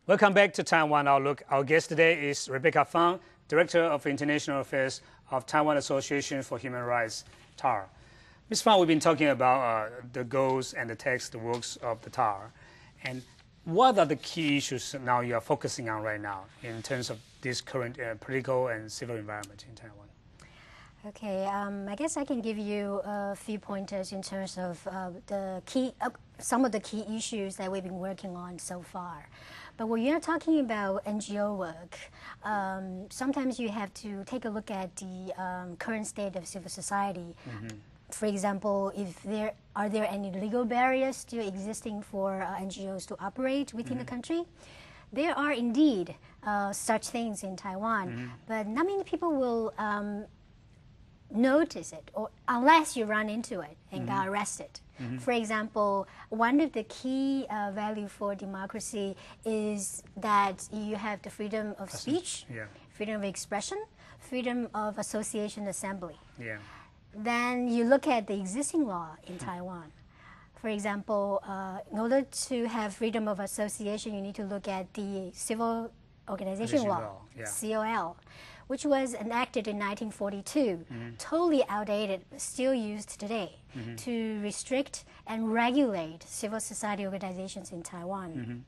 Welcome back to Taiwan Outlook. Our guest today is Rebecca Fang, Director of International Affairs of Taiwan Association for Human Rights, TAHR. Ms. Fang, we've been talking about the goals and the text, the works of the TAHR. And what are the key issues now you are focusing on right now in terms of this current political and civil environment in Taiwan? Okay, I guess I can give you a few pointers in terms of some of the key issues that we've been working on so far. But when you're talking about NGO work, sometimes you have to take a look at the current state of civil society. Mm-hmm. For example, are there any legal barriers still existing for NGOs to operate within the country? There are indeed such things in Taiwan, but not many people will notice it, or unless you run into it and got arrested. For example, one of the key value for democracy is that you have the freedom of speech, freedom of expression, freedom of association, assembly. Then you look at the existing law in Taiwan. For example, in order to have freedom of association, you need to look at the Civil Organization Law, COL, which was enacted in 1942, totally outdated, but still used today to restrict and regulate civil society organizations in Taiwan.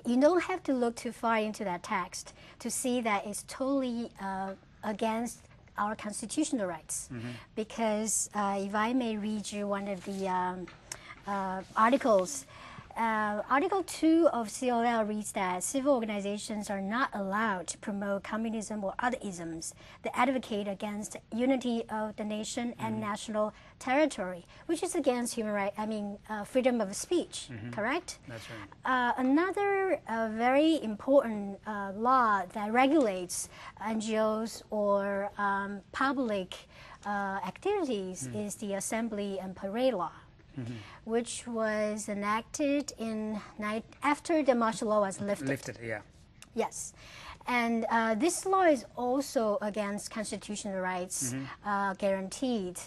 You don't have to look too far into that text to see that it's totally against our constitutional rights. Because if I may read you one of the articles, Article 2 of COL reads that civil organizations are not allowed to promote communism or other isms that advocate against unity of the nation and national territory, which is against human rights, freedom of speech, correct? That's right. Another very important law that regulates NGOs or public activities is the Assembly and Parade Law. Which was enacted after the martial law was lifted. Yes. And this law is also against constitutional rights guaranteed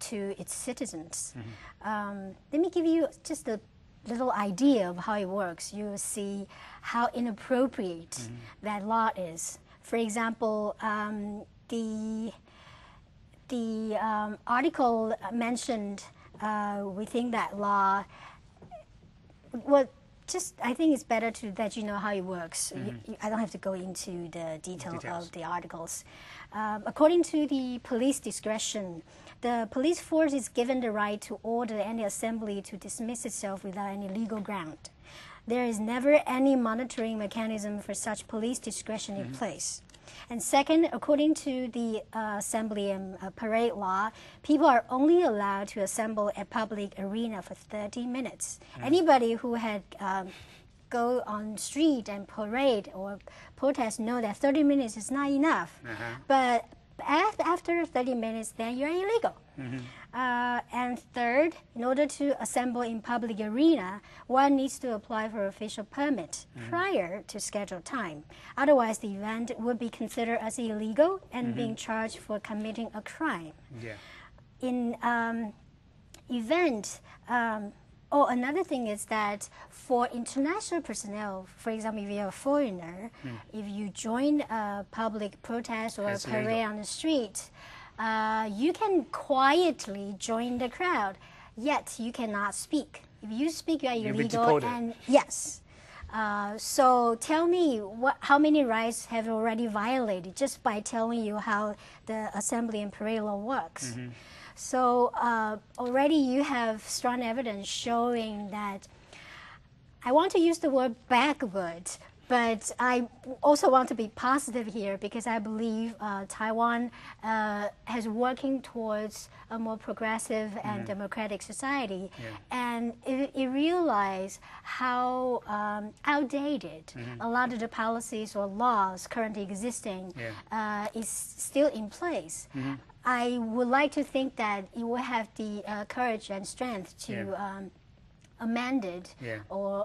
to its citizens. Let me give you just a little idea of how it works. You will see how inappropriate that law is. For example, the article mentioned within that law, I think it's better that you know how it works. I don't have to go into the details of the articles. According to the police discretion, the police force is given the right to order any assembly to dismiss itself without any legal ground. There is never any monitoring mechanism for such police discretion in place. And second, according to the Assembly and Parade Law, people are only allowed to assemble at public arena for 30 minutes. Anybody who had go on street and parade or protest know that 30 minutes is not enough. But after 30 minutes, then you're illegal. And third, in order to assemble in public arena, one needs to apply for official permit prior to scheduled time. Otherwise, the event would be considered as illegal and being charged for committing a crime. In another thing is that for international personnel, for example, if you're a foreigner, if you join a public protest or a parade on the street, you can quietly join the crowd, yet you cannot speak. If you speak, you are illegal. And yes. So tell me, how many rights have already violated just by telling you how the Assembly and Parade Law works? So already you have strong evidence showing that, I want to use the word backwards, but I also want to be positive here because I believe Taiwan is working towards a more progressive and democratic society. And it realized how outdated a lot of the policies or laws currently existing is still in place. I would like to think that it will have the courage and strength to amend it or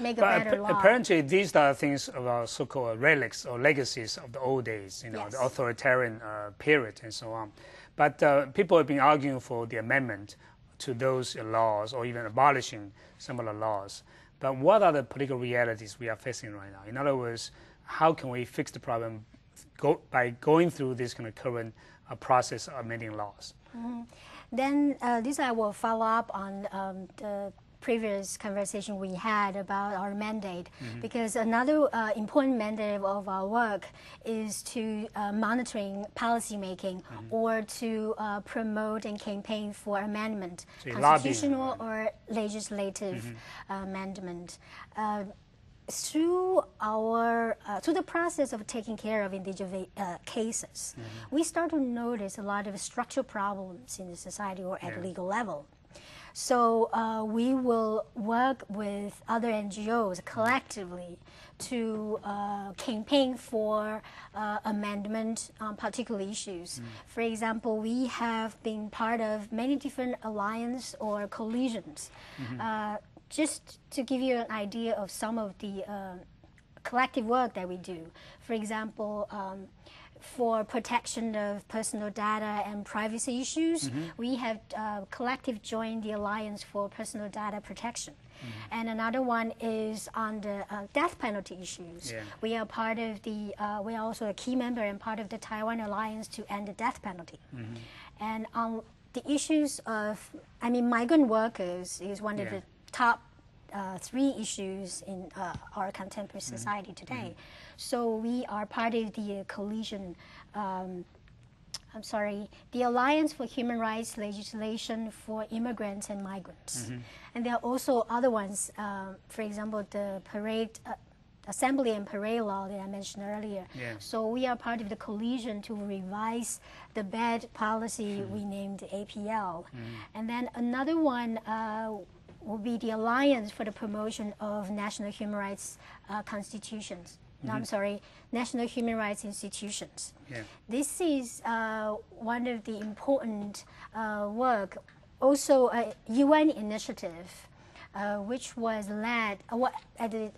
make a better law. Apparently, these are things about so-called relics or legacies of the old days, the authoritarian period and so on. But people have been arguing for the amendment to those laws or even abolishing some of the laws. But what are the political realities we are facing right now? In other words, how can we fix the problem by going through this kind of current process of amending laws? Then this I will follow up on the previous conversation we had about our mandate, because another important mandate of our work is to monitoring policy making or to promote and campaign for amendment, so constitutional or legislative amendment. Through the process of taking care of individual cases, we start to notice a lot of structural problems in the society or at legal level. So we will work with other NGOs collectively to campaign for amendment on particular issues. For example, we have been part of many different alliances or coalitions. Just to give you an idea of some of the collective work that we do. For example, for protection of personal data and privacy issues, we have collective joined the Alliance for Personal Data Protection. And another one is on the death penalty issues. We are part of the, we are also a key member and part of the Taiwan Alliance to end the death penalty. And on the issues of, migrant workers is one of the top 3 issues in our contemporary society today. So we are part of the coalition, the Alliance for Human Rights Legislation for Immigrants and Migrants. And there are also other ones, for example, the parade, assembly and parade law that I mentioned earlier. So we are part of the coalition to revise the bad policy we named APL. And then another one will be the Alliance for the Promotion of National Human Rights Constitutions. National Human Rights Institutions. This is one of the important work, also a UN initiative, which was led at the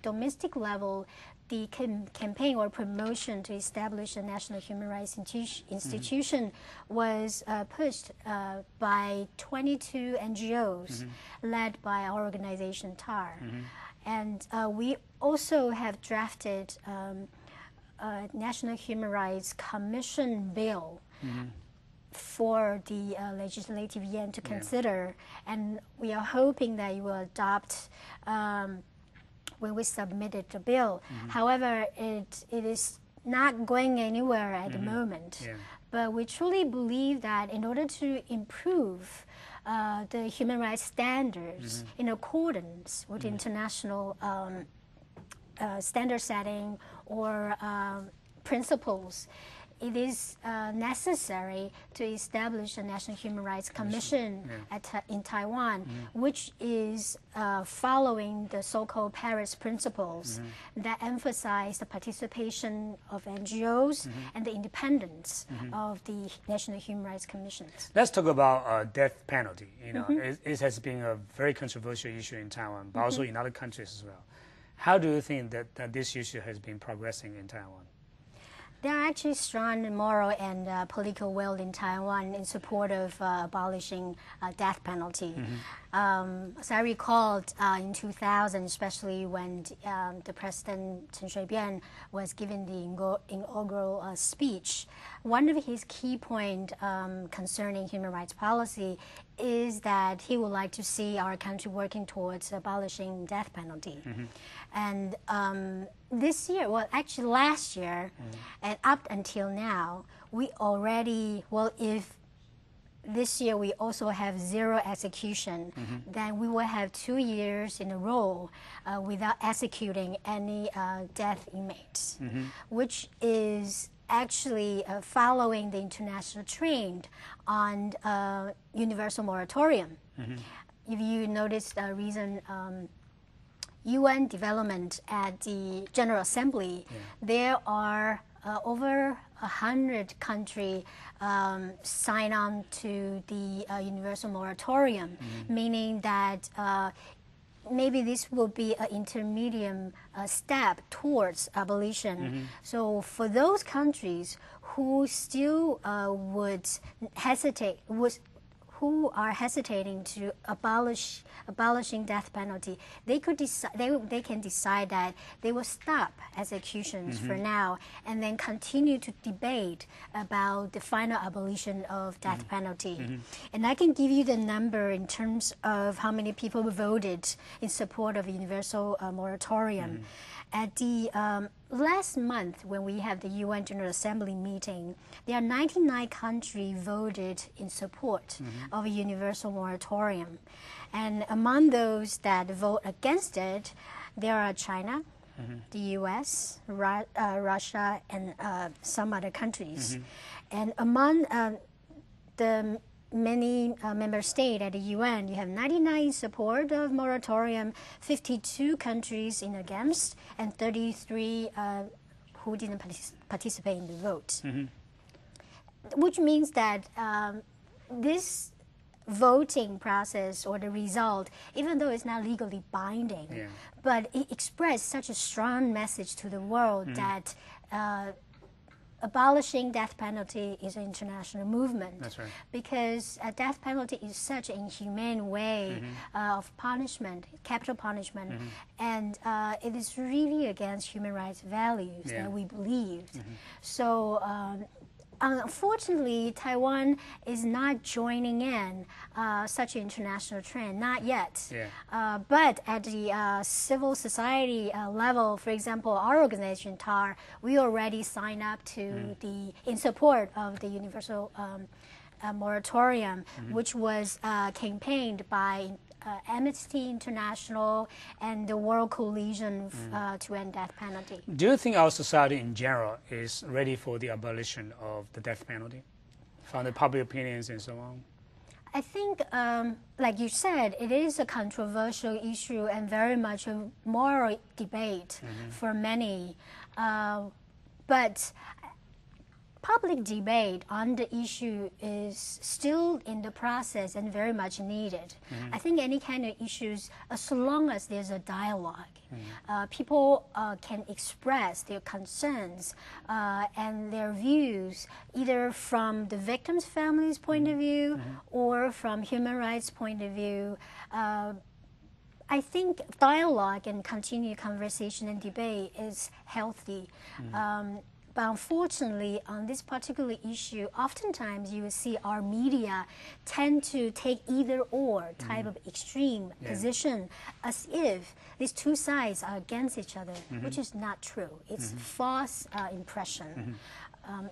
domestic level. The campaign or promotion to establish a national human rights institution was pushed by 22 NGOs led by our organization TAHR. And we also have drafted a National Human Rights Commission bill for the legislative yuan to consider. And we are hoping that it will adopt when we submitted the bill. However, it is not going anywhere at the moment. But we truly believe that in order to improve the human rights standards in accordance with international standard setting or principles, it is necessary to establish a National Human Rights Commission in Taiwan, which is following the so-called Paris principles that emphasize the participation of NGOs and the independence of the National Human Rights Commissions. Let's talk about death penalty. It has been a very controversial issue in Taiwan, but also in other countries as well. How do you think that this issue has been progressing in Taiwan? There are actually strong moral and political will in Taiwan in support of abolishing death penalty. As I recalled in 2000, especially when the President Chen Shui-bian was given the inaugural speech, one of his key points concerning human rights policy is that he would like to see our country working towards abolishing death penalty. And this year, well, actually last year, and up until now, we already, if this year we also have 0 execution, then we will have 2 years in a row without executing any death inmates, which is actually following the international trend on universal moratorium. If you notice the recent UN development at the General Assembly, there are over 100 countries sign on to the universal moratorium, meaning that maybe this will be an intermediate step towards abolition. So for those countries who still would hesitate, who are hesitating to abolishing death penalty, they could decide. They can decide that they will stop executions for now, and then continue to debate about the final abolition of death penalty. And I can give you the number in terms of how many people voted in support of a universal moratorium. At the last month, when we have the UN General Assembly meeting, there are 99 countries voted in support of a universal moratorium. And among those that vote against it, there are China, the US, Russia, and some other countries. And among the many member states at the UN, you have 99 in support of moratorium, 52 countries in against, and 33 who didn't participate in the vote. Which means that this voting process or the result, even though it's not legally binding, but it expressed such a strong message to the world that abolishing death penalty is an international movement. That's right. Because death penalty is such an inhumane way of punishment, capital punishment, and it is really against human rights values that we believe. So unfortunately, Taiwan is not joining in such an international trend, not yet. But at the civil society level, for example, our organization, TAHR, we already signed up to in support of the universal moratorium, which was campaigned by Amnesty International and the World Coalition to end death penalty. Do you think our society in general is ready for the abolition of the death penalty, from the public opinions and so on? I think, like you said, it is a controversial issue and very much a moral debate for many. But public debate on the issue is still in the process and very much needed. I think any kind of issues, as long as there's a dialogue, people can express their concerns and their views either from the victim's family's point of view or from human rights point of view. I think dialogue and continued conversation and debate is healthy. But unfortunately, on this particular issue, oftentimes you will see our media tend to take either or type of extreme position, as if these two sides are against each other, which is not true. It's false impression.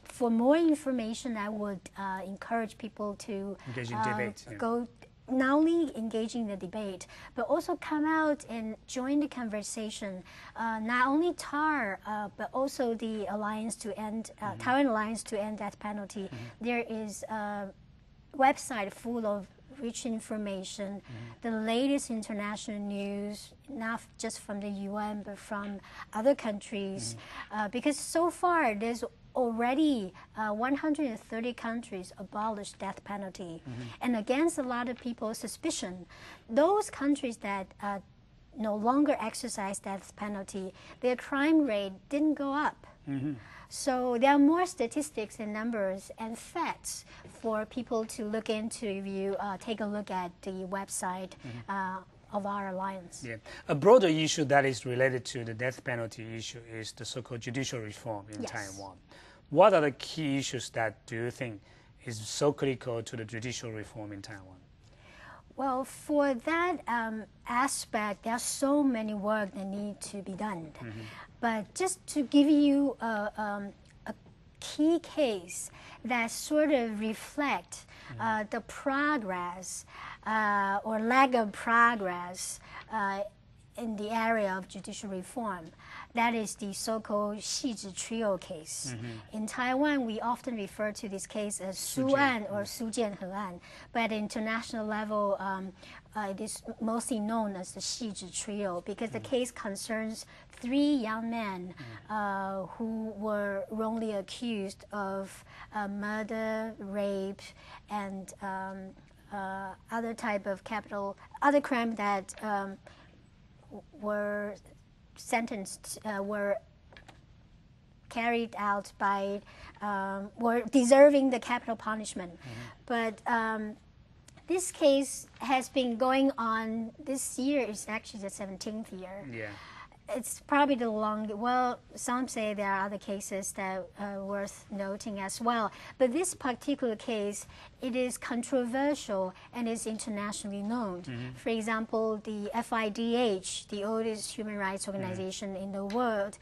For more information, I would encourage people to engage in debate, go not only engaging the debate, but also come out and join the conversation. Not only TAHR, but also the Alliance to End, Taiwan Alliance to End Death Penalty. There is a website full of rich information, the latest international news, not just from the UN, but from other countries. Because so far, there's already 130 countries abolished death penalty. And against a lot of people's suspicion, those countries that no longer exercise death penalty, their crime rate didn't go up. So there are more statistics and numbers and facts for people to look into if you take a look at the website of our alliance. A broader issue that is related to the death penalty issue is the so-called judicial reform in Taiwan. What are the key issues that do you think is so critical to the judicial reform in Taiwan? Well, for that aspect, there are so many work that need to be done. But just to give you a key case that sort of reflect the progress or lack of progress in the area of judicial reform. That is the so-called Xizhi Trio case. In Taiwan, we often refer to this case as Su-an or Su-jian-he-an, but at the international level, it is mostly known as the Xizhi Trio because the case concerns 3 young men who were wrongly accused of murder, rape, and other type of other crime that were sentenced, were carried out by, were deserving the capital punishment. But this case has been going on. This year is actually the 17th year. Yeah. It's probably the longest. Well, some say there are other cases that are worth noting as well. But this particular case, it is controversial and is internationally known. For example, the FIDH, the oldest human rights organization in the world,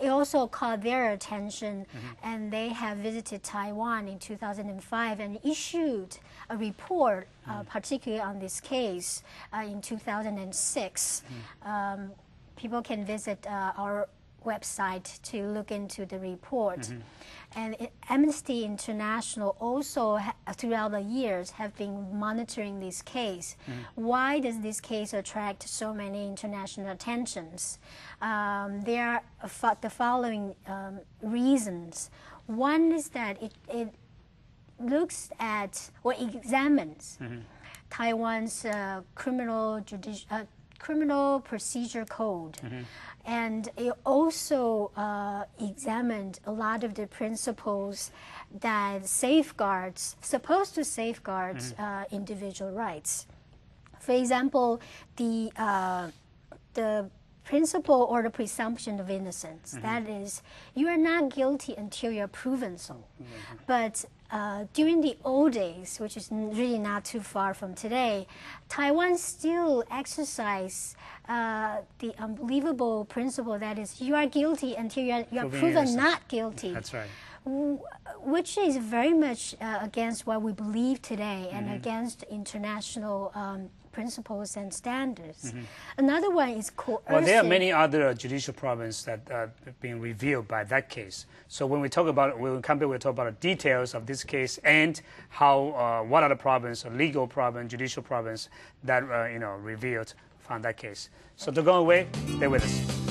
it also caught their attention, and they have visited Taiwan in 2005 and issued a report, particularly on this case, in 2006. People can visit our website to look into the report. And Amnesty International also, throughout the years, have been monitoring this case. Why does this case attract so many international attentions? There are the following reasons. One is that it looks at or examines Taiwan's criminal procedure code. And it also examined a lot of the principles that supposed to safeguard individual rights. For example, the principle or the presumption of innocence. That is, you are not guilty until you're proven so. But during the old days, which is really not too far from today, Taiwan still exercised the unbelievable principle that is, you are guilty until you are proven not guilty. That's right. Which is very much against what we believe today and against international principles and standards. Another one is coercive. Well, there are many other judicial provinces that are being revealed by that case. So when we talk about, we'll talk about the details of this case and how, what are the provinces, legal province, judicial province that, revealed from that case. So don't go away, stay with us.